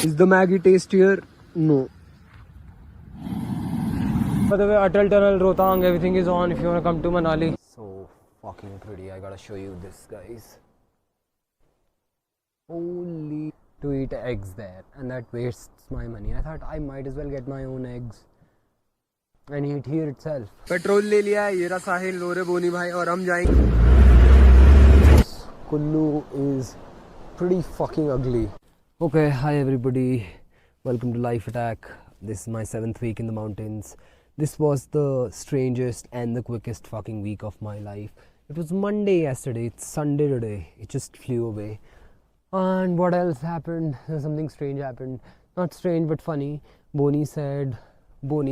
Is the Maggie tastier? No. By the way, Atal Tunnel, Rohtang, everything is on if you want to come to Manali. So fucking pretty. I gotta show you this, guys. Holy, to eat eggs there, and that wastes my money. I thought I might as well get my own eggs and eat here itself. Petrol ले लिया है, ये रहा साहिल, लोरे बोनी भाई, और हम जाएंगे. Kullu is pretty fucking ugly. Okay, hi everybody. Welcome to Life Attack. This is my 7th week in the mountains. This was the strangest and the quickest fucking week of my life. It was Monday yesterday, it's Sunday today. It just flew away. And what else happened? Something strange happened. Not strange but funny. Boni,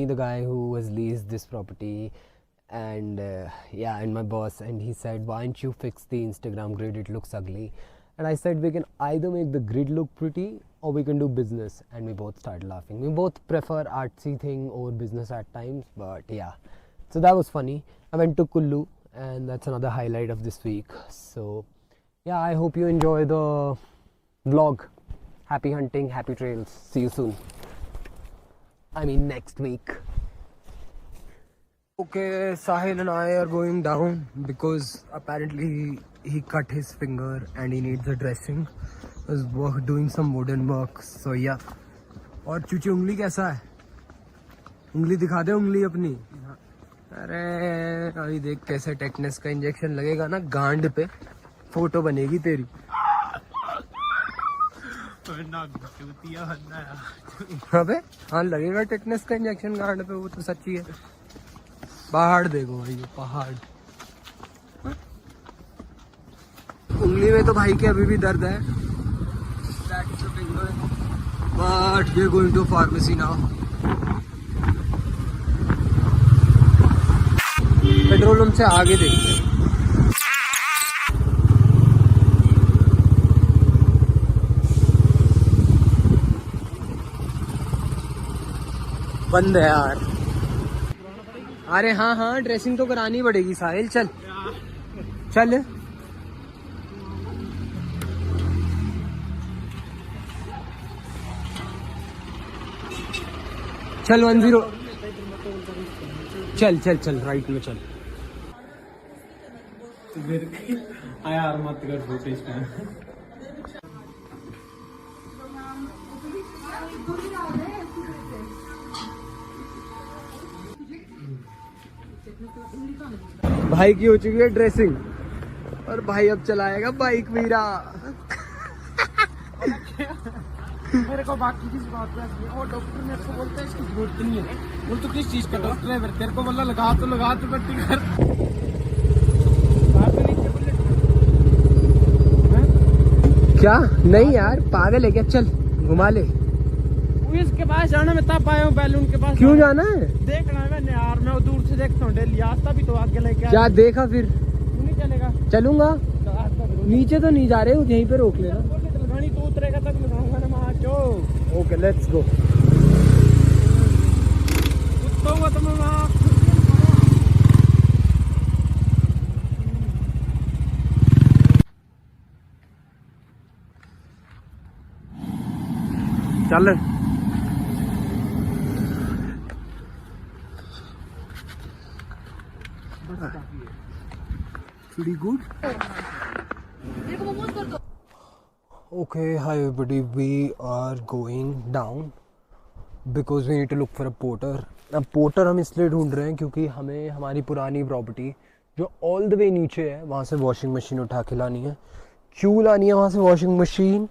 the guy who has leased this property, and my boss, and he said, why don't you fix the Instagram grid, it looks ugly. And I said, we can either make the grid look pretty or we can do business. And we both started laughing. We both prefer artsy thing over business at times, but yeah. So that was funny. I went to Kullu, and that's another highlight of this week. So yeah, I hope you enjoy the vlog. Happy hunting, happy trails. See you soon. I mean next week. Okay, Sahil and I are going down because apparently he cut his finger and he needs a dressing. He's doing some wooden work. So yeah. और चूची उंगली कैसा है? उंगली दिखा दे उंगली अपनी. अरे अभी देख कैसे टेटनस का इंजेक्शन लगेगा ना गांड पे, फोटो बनेगी तेरी. अबे हाँ लगेगा टेटनस का इंजेक्शन गांड पे, वो तो सच्ची है. पहाड़ देखो भाई, पहाड़. उंगली में तो भाई के अभी भी दर्द है. But we are going to pharmacy now. Petrol pump से आगे देखते हैं. बंद है यार. अरे हाँ ड्रेसिंग तो करानी पड़ेगी साहिल. चल चल. चल 10. चल राइट में चल. यार मत कर फोटो इसमें. भाई की हो चुकी है ड्रेसिंग और भाई अब चलाएगा बाइक वीरा. मेरे को बाकी किसी बात पे और डॉक्टर मेरे को बोलता है इसकी जरूरत नहीं है. बोल तो किस चीज का डॉक्टर है? तेरे को बोला लगा तो पट्टी कर. क्या नहीं यार, पागल है क्या? चल घुमा ले. इसके पास जाना, मैं तब आया हूँ बैलून के पास. क्यों जाना है? देखना है मैंने यार, मैं दूर से देखता हूँ डेली. आस्था भी तो आगे लेके क्या देखा फिर? तू नहीं चलेगा? चलूंगा. नीचे तो नहीं जा रहे हो, यहीं पे रोक लेना. लगानी तो उतरेगा तब लगाऊंगा ना वहाँ. चो ओके लेट्स गो. उतरूंगा तो मैं वहाँ. चल pretty good. Okay, hi everybody, we are going down because we need to look for a porter. अब पोर्टर हम इसलिए ढूंढ रहे हैं क्योंकि हमें हमारी पुरानी प्रॉपर्टी जो ऑल द वे नीचे है वहाँ से वॉशिंग मशीन उठा के लानी है. क्यों लानी है वहाँ से वॉशिंग मशीन?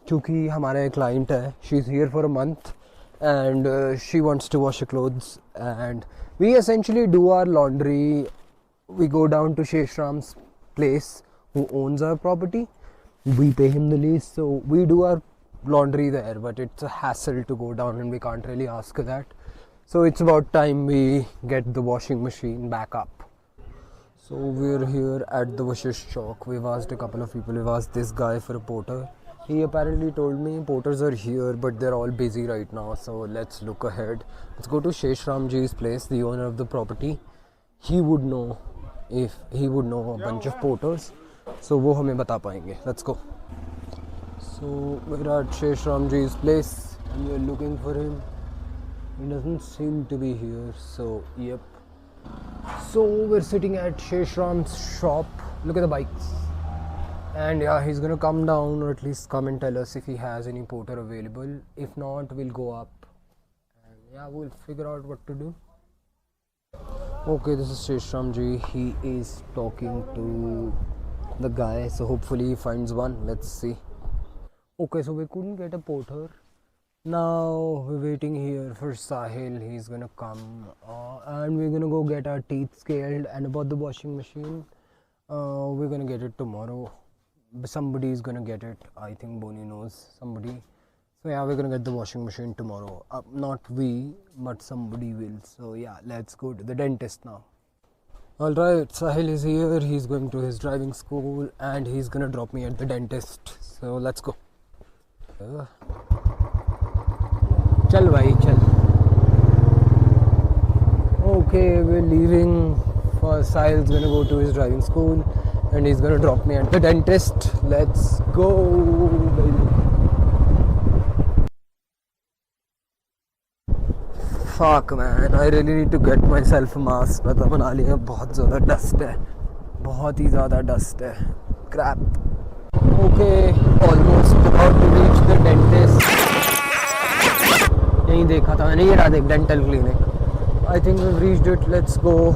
क्योंकि हमारा एक क्लाइंट है, she is here for a month and she wants to wash her clothes, and we essentially do our laundry. We go down to Sheshram's place who owns our property. We pay him the lease, so we do our laundry there, but it's a hassle to go down and we can't really ask her that. So it's about time we get the washing machine back up. So we're here at the Vashisht Chowk. We've asked a couple of people. We've asked this guy for a porter. He apparently told me porters are here, but they're all busy right now. So let's look ahead. Let's go to Sheshram Ji's place, the owner of the property. He would know a bunch of porters. So वो हमें बता पाएंगे. Let's go. So we're at Sheshramji's place and we're looking for him. He doesn't seem to be here, so yep. So we're sitting at Sheshram's shop. Look at the bikes. And yeah, he's gonna come down or at least come and tell us if he has any porter available. If not, we'll go up and yeah, we'll figure out what to do. Okay, this is Sheshramji. He is talking to the guy, so hopefully he finds one. Let's see. Okay, so we couldn't get a porter. Now we're waiting here for Sahil. He's gonna come and we're gonna go get our teeth scaled. And about the washing machine, we're gonna get it tomorrow. Somebody is gonna get it. I think Boni knows somebody. So yeah, we're gonna get the washing machine tomorrow. Not we, but somebody will. So yeah, let's go to the dentist now. Alright, Sahil is here. He's going to his driving school and he's gonna drop me at the dentist. So let's go. Chal bhai, chal. Okay, we're leaving. For Sahil's gonna go to his driving school and he's gonna drop me at the dentist. Let's go, baby. Fuck man, I really need to get myself a mask. पता मनाली में बहुत ज़्यादा dust है, बहुत ही ज़्यादा dust है. Crap. Okay, almost about to reach the dentist. यहीं देखा था मैंने, ये रहा देख dental clinic. I think we've reached it. Let's go.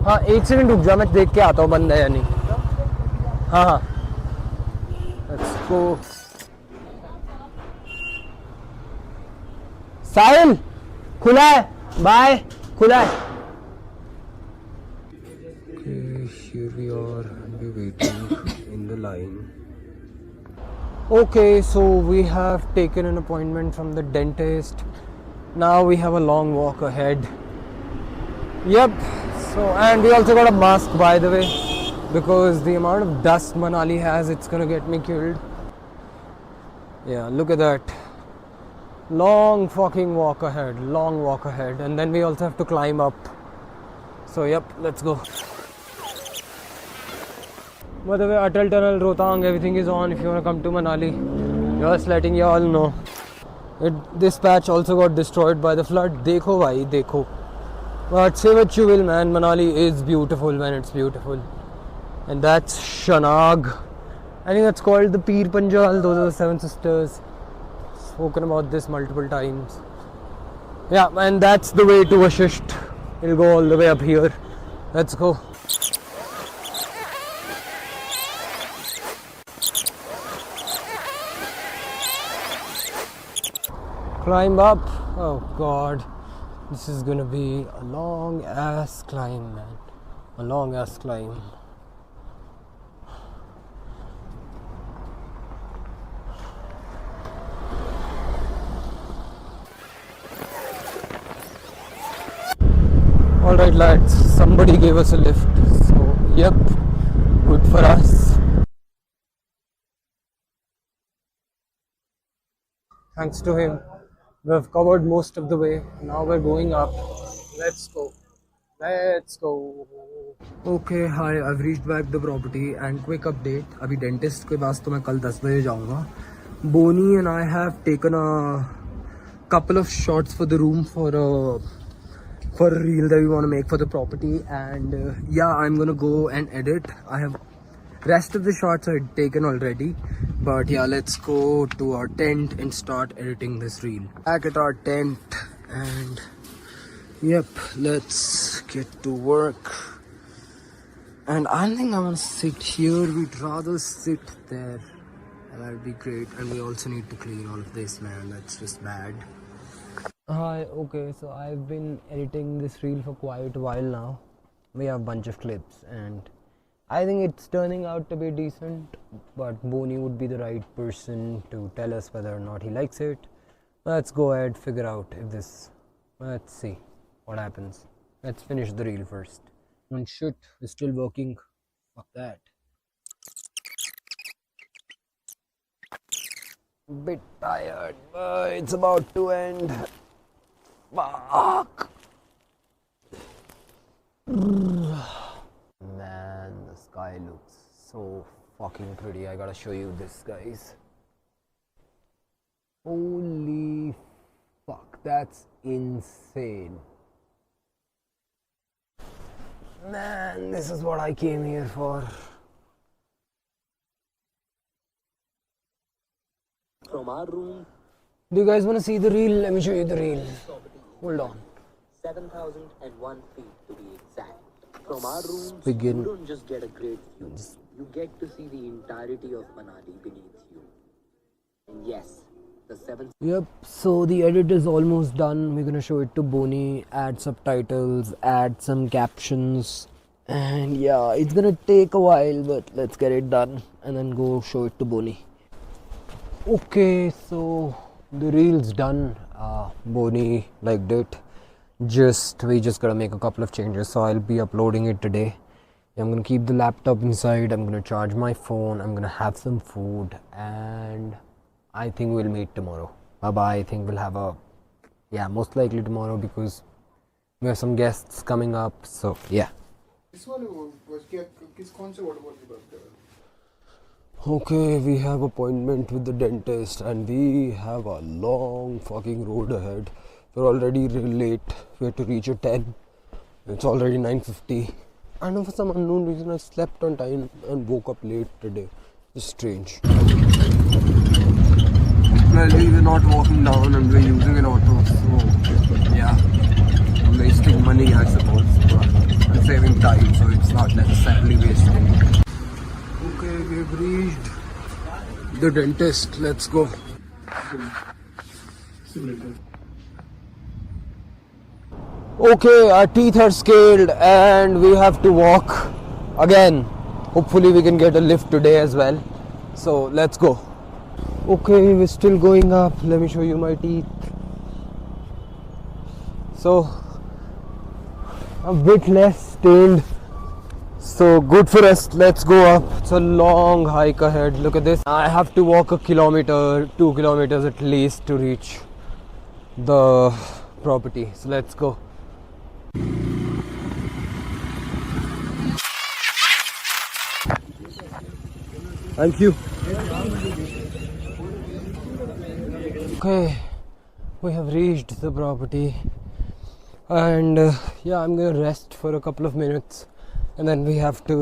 हाँ, एक सेकंड रुक जा, मैं देख के आता हूँ बंद है या नहीं. हाँ हाँ. Let's go. साहिल खुला है, बाय, खुला है. Okay, here we are and we're waiting in the line. Okay, so we have taken an appointment from the dentist. Now we have a long walk ahead. Yep. So and we also got a mask, by the way, because the amount of dust Manali has, it's gonna get me killed. Yeah, look at that. Long fucking walk ahead, long walk ahead, and then we also have to climb up. So yep, let's go. By the way, Atal Tunnel, Rohtang, everything is on if you want to come to Manali. Just letting you all know. This patch also got destroyed by the flood. Dekho bhai, dekho. But say what you will, man, Manali is beautiful when it's beautiful. And that's Shanag. I think that's called the Peer Panjal. Those are the seven sisters. Spoken about this multiple times. Yeah, and that's the way to Vashisht. It'll go all the way up here. Let's go. Climb up. Oh god. This is gonna be a long ass climb, man. A long ass climb. Alright lads, somebody gave us a lift, so yep, good for us. Thanks to him, we've covered most of the way. Now we're going up. Let's go. Let's go. Okay, hi, I've reached back the property and quick update. Abhi dentist ke paas to main kal 10 baje jaunga. Boni and I have taken a couple of shots for the room for a reel that we want to make for the property, and yeah, I'm gonna go and edit. I have rest of the shots are taken already, but yeah, let's go to our tent and start editing this reel. Back at our tent, and yep, let's get to work. And I don't think I'm gonna sit here, we'd rather sit there. That'll be great. And we also need to clean all of this, man, that's just bad. Hi, okay, so I've been editing this reel for quite a while now. We have a bunch of clips and I think it's turning out to be decent, but Boni would be the right person to tell us whether or not he likes it. Let's go ahead, figure out if this, let's see what happens. Let's finish the reel first. And shit, we're still working. Fuck that. Bit tired, but it's about to end. Fuck. Man, the sky looks so fucking pretty. I gotta show you this, guys. Holy fuck, that's insane. Man, this is what I came here for. From our room, Do you guys want to see the reel? Let me show you the reel. Hold on. 7,001 feet to be exact. From our rooms, Begin. you don't just get a great view. You get to see the entirety of Manali beneath you. And yes, the 7th Yep, so the edit is almost done. We're gonna show it to Bonnie, add subtitles, add some captions, and yeah, it's gonna take a while, but let's get it done and then go show it to Bonnie. Okay, so the reel's done. Bonnie liked it. We just gotta make a couple of changes, so I'll be uploading it today. I'm gonna keep the laptop inside. I'm gonna charge my phone. I'm gonna have some food, and I think we'll meet tomorrow. Bye bye. I think we'll have most likely tomorrow because we have some guests coming up. So yeah. इस वाले वो किस कौन से waterfall की बात कर रहे हो? Okay, we have appointment with the dentist and we have a long fucking road ahead. We're already late. We have to reach at 10. It's already 9:50. I know for some unknown reason I slept on time and woke up late today. It's strange. Well, we're not walking down and we're using an auto, so yeah. I'm wasting money, I suppose, but I'm saving time, so it's not necessarily wasting. Okay, we've reached the dentist. Let's go. Okay, our teeth are scaled and we have to walk again. Hopefully we can get a lift today as well. So let's go. Okay, we're still going up. Let me show you my teeth. So a bit less stained. So good for us. Let's go up. It's a long hike ahead. Look at this. I have to walk 1 kilometer, 2 kilometers at least to reach the property. So let's go. Thank you. Okay, we have reached the property, and I'm gonna rest for a couple of minutes, and then we have to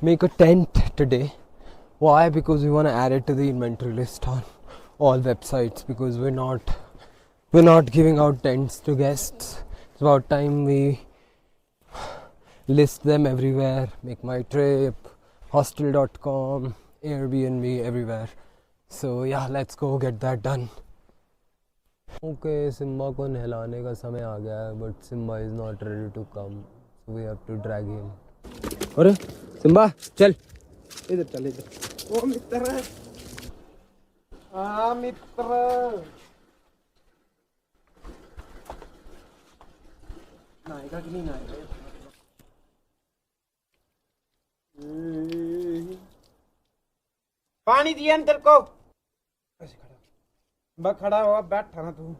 make a tent today. Why? Because we want to add it to the inventory list on all websites, because we're not giving out tents to guests. It's about time we list them everywhere. Make My Trip, hostel.com, Airbnb, everywhere. So yeah, let's go get that done. Okay, Simba को नहलाने का समय आ गया है, but Simba is not ready to come, so we have to drag him. अरे Simba, चल इधर चल इधर. ओ मित्र, हाँ मित्र. नायका कि नहीं नायका? पानी दिया तेरे को. ऐसे खड़ा. बस खड़ा हुआ बैठा ना तू.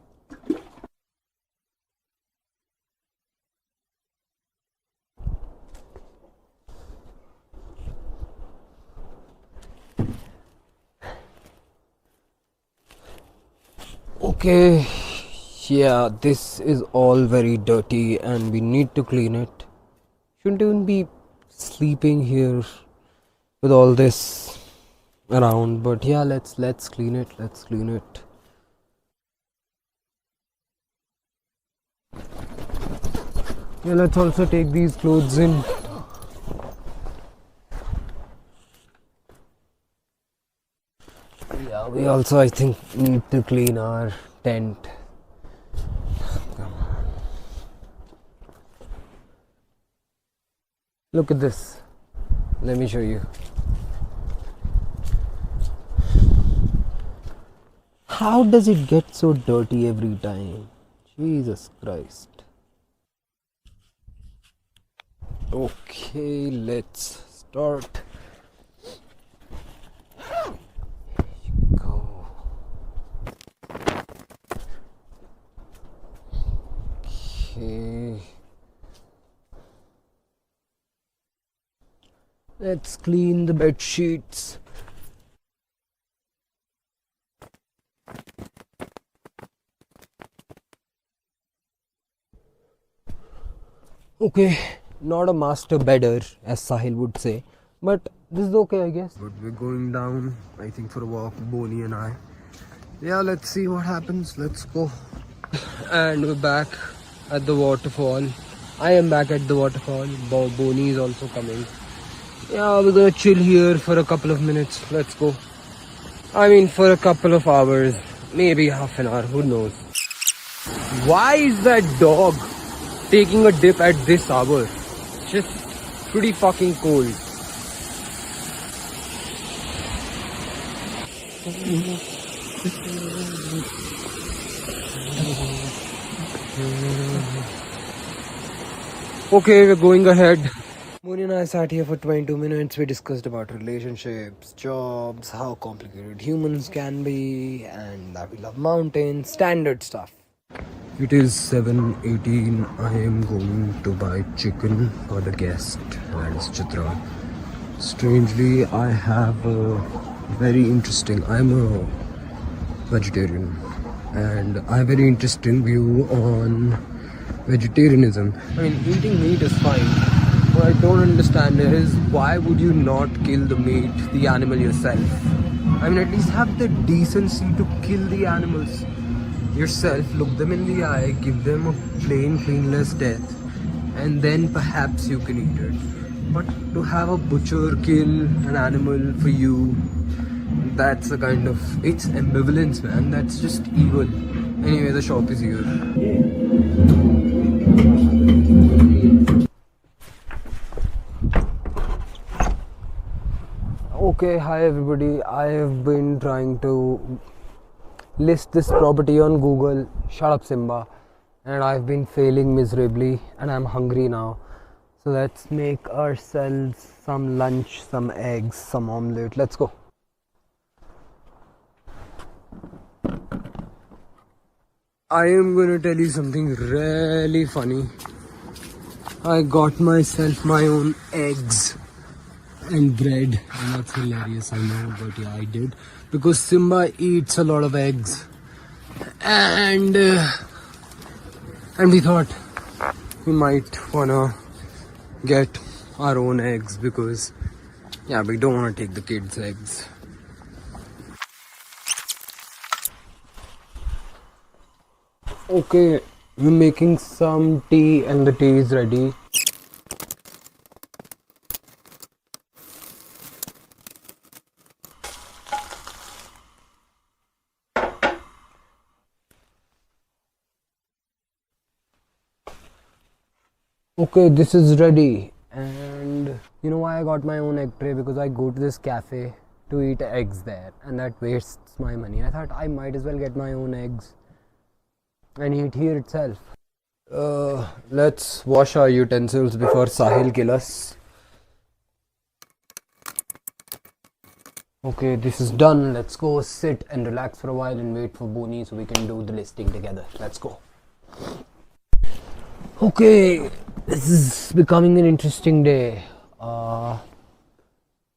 Okay, yeah, this is all very dirty and we need to clean it. Shouldn't even be sleeping here with all this around, but yeah, let's clean it. Let's clean it. Yeah, let's also take these clothes in. Yeah, we also, I think, need to clean our tent. Come on. Look at this. Let me show you. How does it get so dirty every time? Jesus Christ. Okay, let's start. Go. Okay. Let's clean the bed sheets. Okay, not a master bedder as Sahil would say, but this is okay, I guess. But we're going down, I think, for a walk, Bonnie and I. Yeah, let's see what happens. Let's go. And we're back at the waterfall. I am back at the waterfall. Bonnie is also coming. Yeah, we're gonna chill here for a couple of minutes. Let's go. I mean, for a couple of hours, maybe half an hour, who knows. Why is that dog taking a dip at this hour? It's just pretty fucking cold. Okay, we're going ahead. Mooni and I sat here for 22 minutes. We discussed about relationships, jobs, how complicated humans can be, and that we love mountains, standard stuff. It is 7:18. I am going to buy chicken for the guest, that is Chitra. Strangely, I have a very interesting, I'm a vegetarian, and I have a very interesting view on vegetarianism. I mean, eating meat is fine. What I don't understand is why would you not kill the meat, the animal yourself? I mean, at least have the decency to kill the animals yourself, look them in the eye, give them a plain, painless death, and then perhaps you can eat it. But to have a butcher kill an animal for you, that's a kind of, it's ambivalence, man. That's just evil. Anyway, the shop is here. Okay, hi everybody. I have been trying to list this property on Google. Shut up, Simba. And I've been failing miserably, and I'm hungry now. So let's make ourselves some lunch, some eggs, some omelette. Let's go. I am going to tell you something really funny. I got myself my own eggs and bread, and that's hilarious, I know, but yeah, I did, because Simba eats a lot of eggs, and we thought we might wanna get our own eggs, because yeah, we don't want to take the kids' eggs. Okay, we're making some tea, and the tea is ready. Okay, this is ready, and you know why I got my own egg tray? Because I go to this cafe to eat eggs there, and that wastes my money. I thought I might as well get my own eggs and eat here itself. Let's wash our utensils before Sahil kill us. Okay, this is done. Let's go sit and relax for a while and wait for Bonnie so we can do the listing together. Let's go. Okay, this is becoming an interesting day.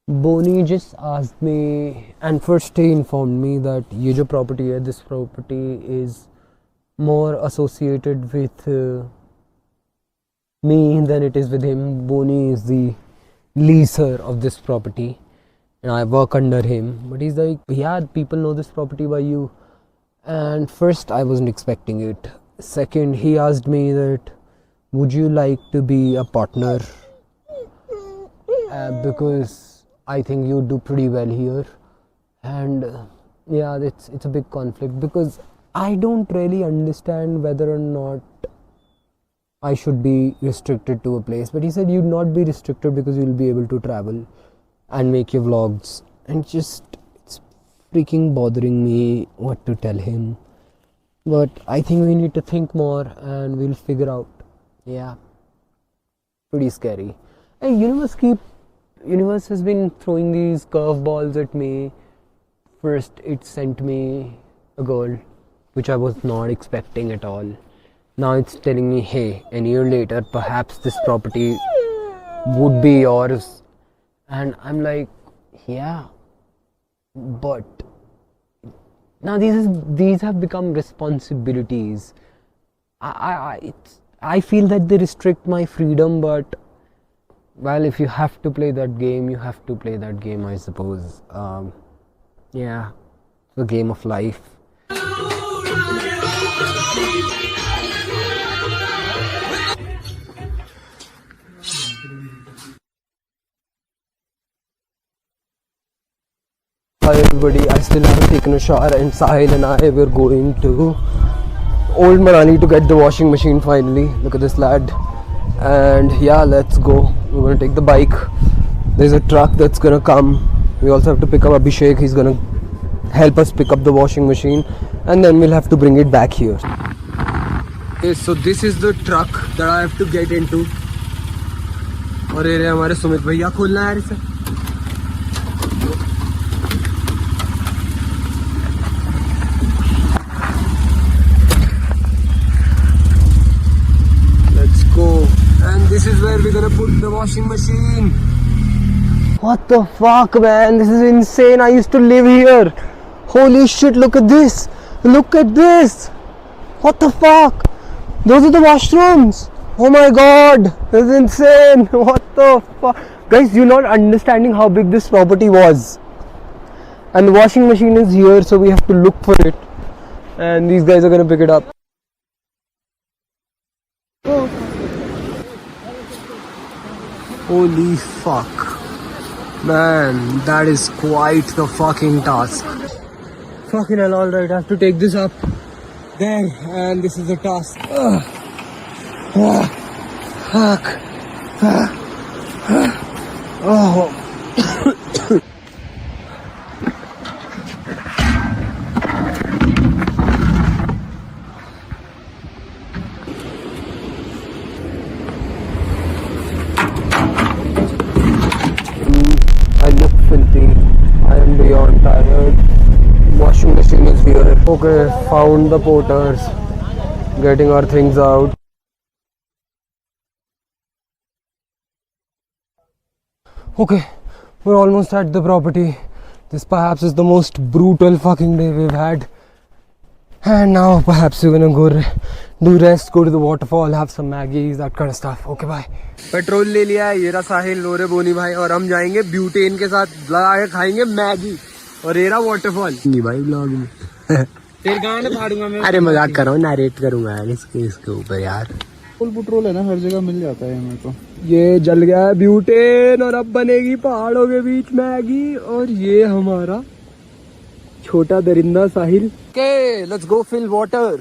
Bonnie just asked me, and first he informed me that ये जो property है, this property is more associated with me than it is with him. Bonnie is the leaser of this property, and I work under him. But he's like, yeah, people know this property by you. And first, I wasn't expecting it. Second, he asked me that, would you like to be a partner? Because I think you do pretty well here. And yeah, it's a big conflict, because I don't really understand whether or not I should be restricted to a place. But he said you'd not be restricted because you'll be able to travel and make your vlogs. And it's freaking bothering me what to tell him. But I think we need to think more and we'll figure out. Yeah, pretty scary. And universe has been throwing these curveballs at me. First, it sent me a girl, which I was not expecting at all. Now it's telling me, hey, a year later, perhaps this property would be yours. And I'm like, yeah, but now these have become responsibilities. I feel that they restrict my freedom, but well, if you have to play that game, you have to play that game, I suppose. Yeah, the game of life. Hi everybody, I still haven't taken a shower, and Sahil and I were going to Old Manali to get the washing machine finally. Look at this lad. And yeah, let's go. We're gonna take the bike. There's a truck that's gonna come. We also have to pick up Abhishek. He's gonna help us pick up the washing machine, and then we'll have to bring it back here. Okay, so this is the truck that I have to get into. और ये हमारे सुमित भैया खोलना है इसे. Let's go. And this is where we're gonna put the washing machine. What the fuck, man? This is insane. I used to live here. Holy shit, look at this. Look at this. What the fuck? Those are the washrooms. Oh my god. This is insane. What the fuck? Guys, you're not understanding how big this property was. And the washing machine is here, so we have to look for it. And these guys are gonna pick it up. Holy fuck. Man, that is quite the fucking task. Fucking hell, alright, I have to take this up there, and this is the task. Fuck. Oh. I look filthy. I am beyond tired. Washing machine is here. Okay, found the porters. Getting our things out. Okay, we're almost at the property. This perhaps is the most brutal fucking day we've had. And now perhaps we're gonna go do rest, go to the waterfall, have some Maggies, that kind of stuff. Okay, bye. Petrol ले लिया है, ये रहा साहिल, लोरे बोनी भाई, और हम जाएंगे ब्यूटेन के साथ लगा के खाएंगे मैगी, और ये रहा वाटरफॉल भाई ब्लॉग में. तेरे गाने फाड़ूंगा मैं. अरे मजाक कर रहा हूँ, नरेट करूंगा यार इसके ऊपर यार. फुल पेट्रोल है ना, हर जगह मिल जाता है हमें तो. ये जल गया है ब्यूटेन, और अब बनेगी पहाड़ों के बीच मैगी, और ये हमारा छोटा दरिंदा Sahil. Okay, let's go fill water.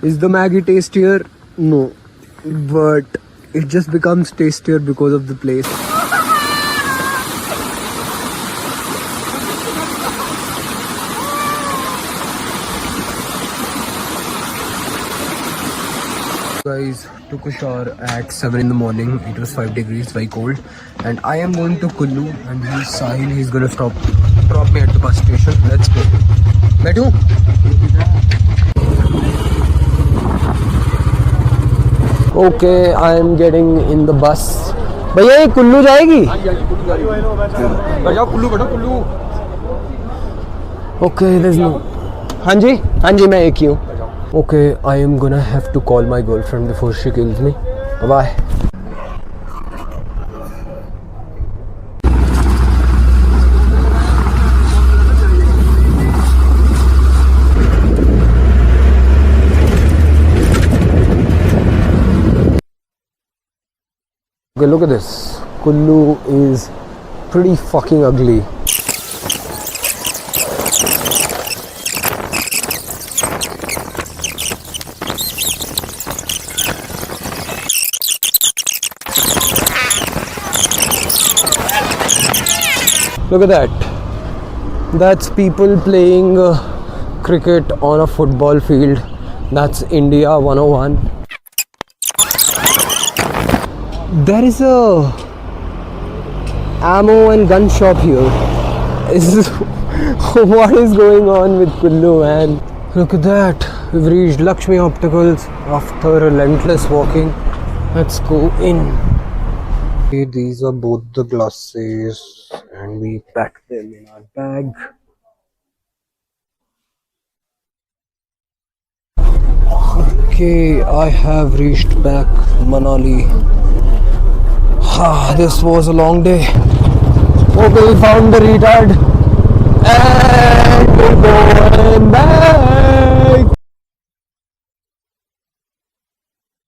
Is the Maggie tastier? No, but it just becomes tastier because of the place. Guys, took a shower at 7 in the morning. It was 5 degrees, very cold, and I am going to Kullu, and he's Sahil. He's gonna drop me at the bus station. Let's go. बैठूं? Okay, I am getting in the bus. भैया ये कुल्लू जाएगी? Kullu. Okay, there's no. हाँ जी मैं एक ही हूँ. Okay, I am gonna have to call my girlfriend before she kills me. Bye. Okay, look at this. Kullu is pretty fucking ugly. Look at that. That's people playing cricket on a football field. That's India 101. There is a ammo and gun shop here. Is what is going on with Kullu, man? Look at that. We've reached Lakshmi Opticals after relentless walking. Let's go in. Okay, these are both the glasses and we packed them in our bag. Okay, I have reached back Manali. This was a long day. Okay, we found the retard and we're going back.